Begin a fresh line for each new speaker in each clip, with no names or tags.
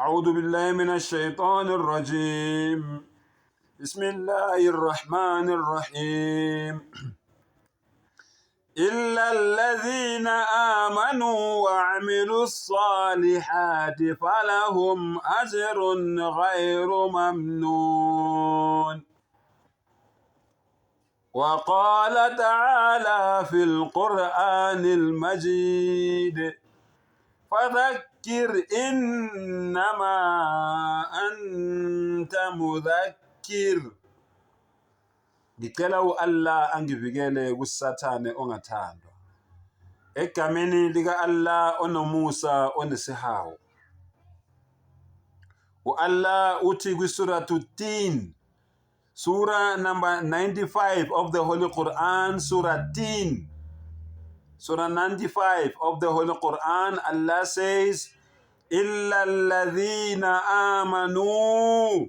أعوذ بالله من الشيطان الرجيم. بسم الله الرحمن الرحيم. إلا الذين آمنوا وعملوا الصالحات فلهم أجر غير ممنون. وقال تعالى في القرآن المجيد: فذكر إنما أنت مذكر. Ngicela u-Allah angivikele kusathane ongathandwa. Egameni lika-Allah onomusa onesihawu. U-Allah uthi kwisuratu Tin, surah number 95 of the Holy Quran, surah Tin. Surah 95 of the Holy Quran, Allah says, إِلَّا الَّذِينَ آمَنُوا,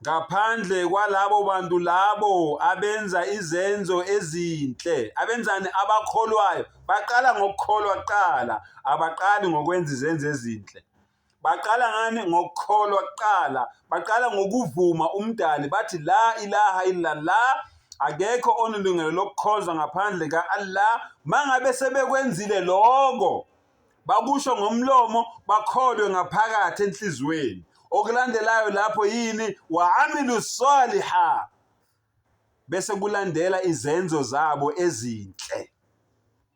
ngaphandle kwalabo bantu labo abenza izenzo ezinhle. Abenzani? Abakholwayo. Baqala ngokukholwa kuqala, abaqali ngokwenza izenzo ezinhle. Baqala ngani? Ngokukholwa kuqala. Baqala ngokuvuma umdali, bathi la ilaha illallah, akekho onelungelo lokukhonzwa ngaphandle ka-Allah. Mangabe sebekwenzile lokho, bakusho ngomlomo, bakholwe ngaphakathi enhlizweni. Okulandelayo lapho yini? Wa'amilu saliha, bese kulandela izenzo zabo ezinhle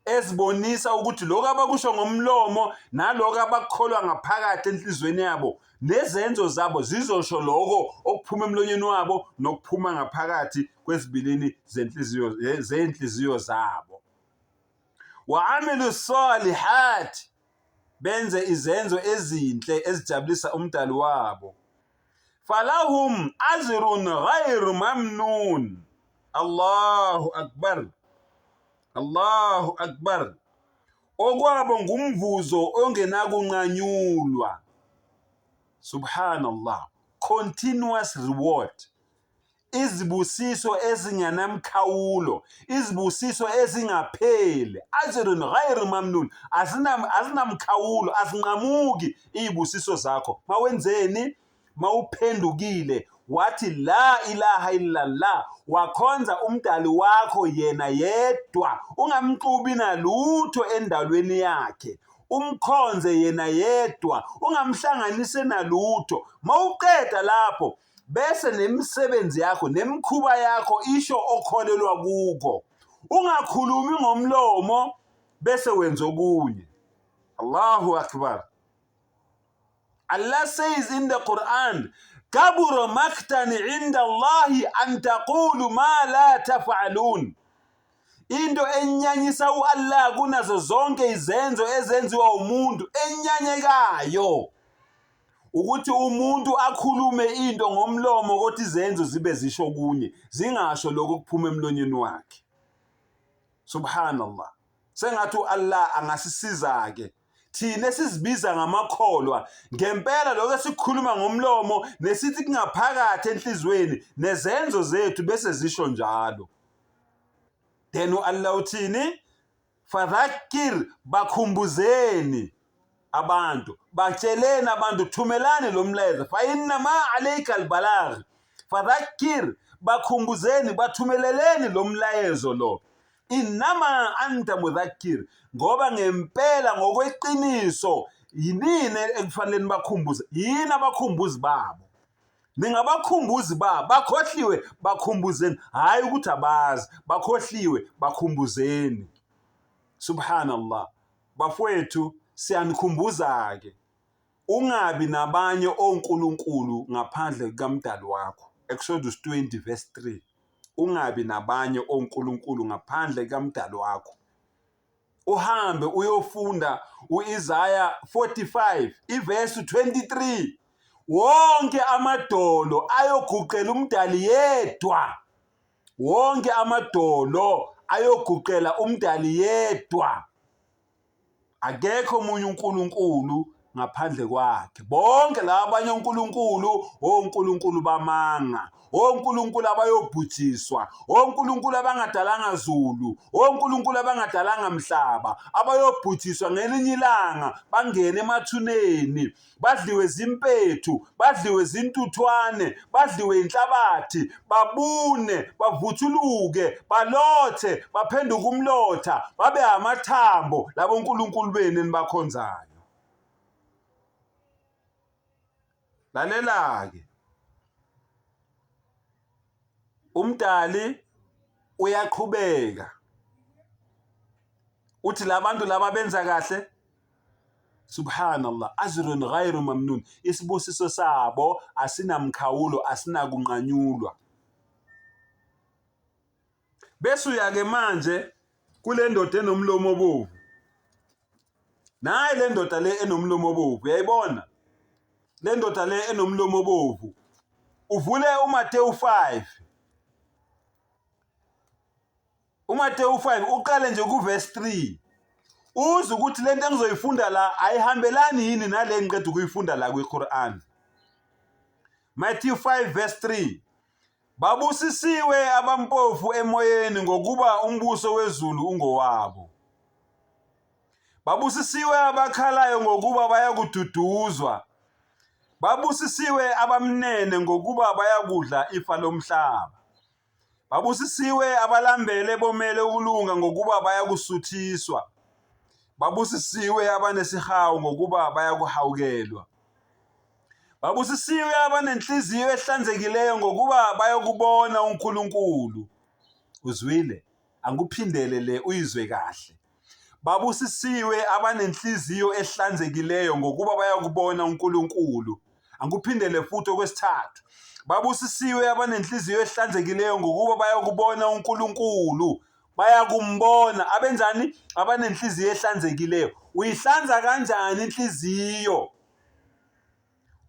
ezibonisa ukuthi lokho abakusho ngomlomo nalokho abakholwa ngaphakathi enhlizweni yabo nezenzo zabo zizosho lokho okuphuma emlonyeni wabo nokuphuma ngaphakathi kwezibilini zenhliziyo zabo. Wa'amilu salihat, benze izenzo ezinhle ezijabulisa umdali wabo. Falahum ajrun ghayru mamnun. Allahu akbar, Allahu akbar. Okwabo ngumvuzo ongenakunqanyulwa. Subhanallah. Continuous reward. Izibusiso ezingenamkhawulo, izibusiso ezingapheli. Ajrun ghayru mamnun, azinamkhawulo, azinqamuki izibusiso zakho. Mawenzeni? Mawuphendukile wathi la ilaha illallah, wakhonza umdali wakho yena yedwa, ungamxubi nalutho endalweni yakhe, umkhonze yena yedwa, ungamhlanganise nalutho. Mawuqeda lapho, bese nemisebenzi yakho nemikhuba yakho isho okholelwa kuko. Ungakhulumi ngomlomo bese wenza okunye. Allahu akbar. Allah says in the Quran, kabura maktani inda Allahi an taqulu ma la taf'alun. Into enyanyisa u-Allah kunazo zonke izenzo ezenziwa umuntu, enyanyekayo ukuthi umuntu akhulume into ngomlomo kodwa izenzo zibe zisho kunye, zingasho lokho kuphuma emlonyeni wakhe. Subhanallah. Sengathi u-Allah angasisiza ke thina sizibiza ngamakholwa, ngempela lokho esikhuluma ngomlomo nesithi kungaphakathi enhlizweni nezenzo zethu bese zisho njalo. Then u-Allah uthini? Fadhakkir, bakhumbuzeni abantu, batsheleni abantu, thumelani lo mlayezo. Fa inna ma alayka albalagh. Fadhakkir, bakhumbuzeni, bathumeleleni lo mlayezo lo. Innama anta mudhakkir, ngoba ngempela ngokweqiniso yinini ekufanele nibakhumbuze? Yini abakhumbuzi babo? Ningabakhumbuzi babo. Bakhohliwe, bakhumbuzeni. Hayi ukuthi abazi, bakhohliwe, bakhumbuzeni. Subhanallah. Bafowethu, siyanikhumbuza ke ungabi nabanye onkulunkulu ngaphandle kukamdali wakho. Exodus 20 verse 3. Ungabi nabanye onkulunkulu ngaphandle kukamdali wakho. Uhambe uyofunda u-Isaiah 45 iverse 23. Wonke amadolo ayoguqela umdali yedwa. Wonke amadolo ayoguqela umdali yedwa. Akekho omunye unkulunkulu ngaphandle kwakhe. Bonke labanye onkulunkulu, onkulunkulu bamanga, onkulunkulu abayobhujiswa, onkulunkulu abangadalanga zulu, onkulunkulu abangadalanga mhlaba, abayobhujiswa ngelinye ilanga bangene emathuneni, badliwe zimpethu, badliwe zintuthwane, badliwe inhlabathi, babune, bavuthuluke, balothe, baphenduka umlotha, babe amathambo labo onkulunkulu benu enibakhonzayo. Lalela-ke, umdali uyaqhubeka uthi labantu laba benza kahle, subhanallah, ajrun ghayru mamnun, isibusiso sabo asinamkhawulo, asinakunqanyulwa. Bese uyake manje kule ndoda enomlomo obovu. Nayi le ndoda le enomlomo obovu, uyayibona? Le ndoda le enomlomo obovu. Uvule uMateyu 5. uMateyu 5 uqale nje kuverse 3. Uze ukuthi lento engizoyifunda la ayihambelani yini nale ngiqeda ukuyifunda la kwiQuran. Matthew 5 verse 3. Babusisiwe abampofu emoyeni ngokuba umbuso wezulu ungowabo. Babusisiwe abakhalayo ngokuba bayakududuzwa. Babusisiwe abamnene ngokuba bayakudla ifa lomhlaba. Babusisiwe abalambele bomele ukulunga ngokuba bayakusuthiswa. Babusisiwe abanesihawu ngokuba bayakuhawukelwa. Babusisiwe abanenhliziyo ehlanzekileyo ngokuba bayokubona uNkulunkulu. Uzwile? Angikuphindele le uyizwe kahle. Babusisiwe abanenhliziyo ehlanzekileyo ngokuba bayokubona uNkulunkulu. Angikuphindele futhi okwesithathu. Babusisiwe abanenhliziyo ehlanzekileyo ngokuba bayokubona uNkulunkulu. Bayakumbona. Abenzani? Abanenhliziyo ehlanzekileyo. Uyihlanza kanjani inhliziyo?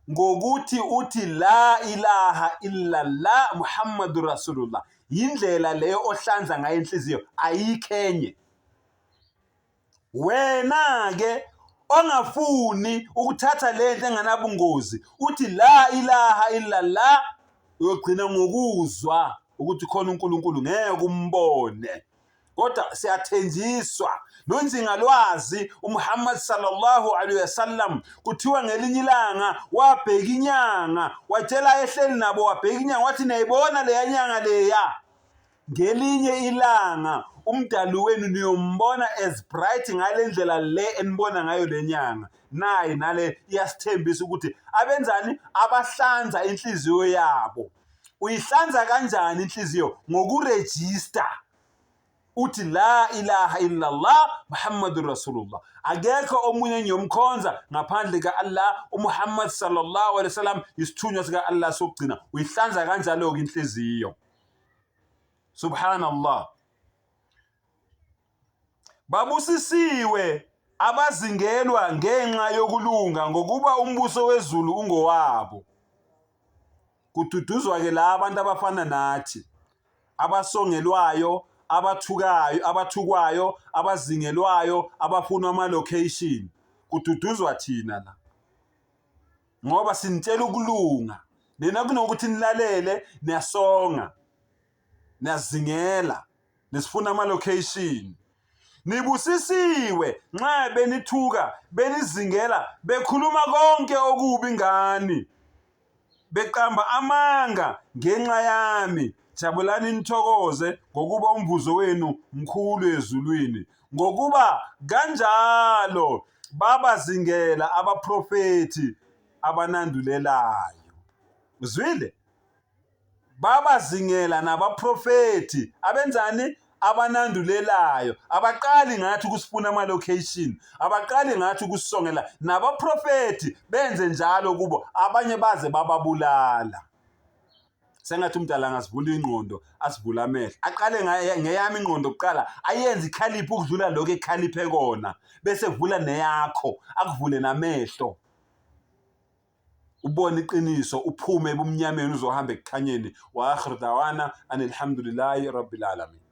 Ngokuthi uthi la ilaha illallah Muhammadur Rasulullah. Yindlela leyo ohlanza ngayo inhliziyo, ayikhenye. Wena ke ongafuni ukuthatha lento enganabungozi, uthi la ilaha illallah, uyogcina ngokuzwa ukuthi khona uNkulunkulu ngeke umbone. Kodwa siyathenjiswa nonzingalwazi uMuhammad sallallahu alaihi wasallam kuthiwa ngelinye ilanga wabheka inyanga, watshela ehleli nabo wabheka inyanga, wathi nayibona le nyanga leya. Ngelinye ilanga umdali wenu niyombona as bright ngale ndlela le enibona ngayo le nyanga. Nayi nale iyasithembisa ukuthi abenzani? Abahlanza inhliziyo yabo. Uyihlanza kanjani inhliziyo? Ngokuregister uthi la ilaha illallah Muhammadur Rasulullah. Akekho omunye ngiyomkhonza ngaphandle ka-Allah. uMuhammad sallallahu alaihi wasallam isithunywa sika Allah sokugcina. Uyihlanza kanjalo-ke inhliziyo. Subhanallah. Babusisiwe abazingelwa ngenxa yokulunga ngokuba umbuso wezulu ungowabo. Kududuzwa ke la abantu abafana nathi, abasongelwayo, abathukwayo, abazingelwayo, abafuna ama-location. Kududuzwa thina la. Ngoba sinitshela ukulunga. Nina kunokuthi nilalele, niyasonga, niyazingela, nisifuna ama-location. Nibusisiwe nxa benithuka, benizingela, bekhuluma konke okubi ngani, beqamba amanga ngenxa yami. Jabulani nithokoze ngokuba umvuzo wenu mkhulu ezulwini. Ngokuba kanjalo babazingela abaprofeti abanandulelayo. Uzwile? Babazingela nabaprofeti abenzani? Abanandulelayo. Abaqali ngathi kusifuna ama-location, abaqali ngathi kusongela. Nabaprofeti benze njalo kubo, abanye baze bababulala. Sengathi umdala ngasivula ingqondo, asivula amehlo. Aqale ngeyami ingqondo kuqala, ayenze ikhaliphi ukudlula lokho ekhaliphe kona, bese vula neyakho, akuvule namehlo. Ubone iqiniso, uphume ebumnyameni uzohamba ekukhanyeni. Wa akhiru dawana anilhamdulillahi rabbil alamin.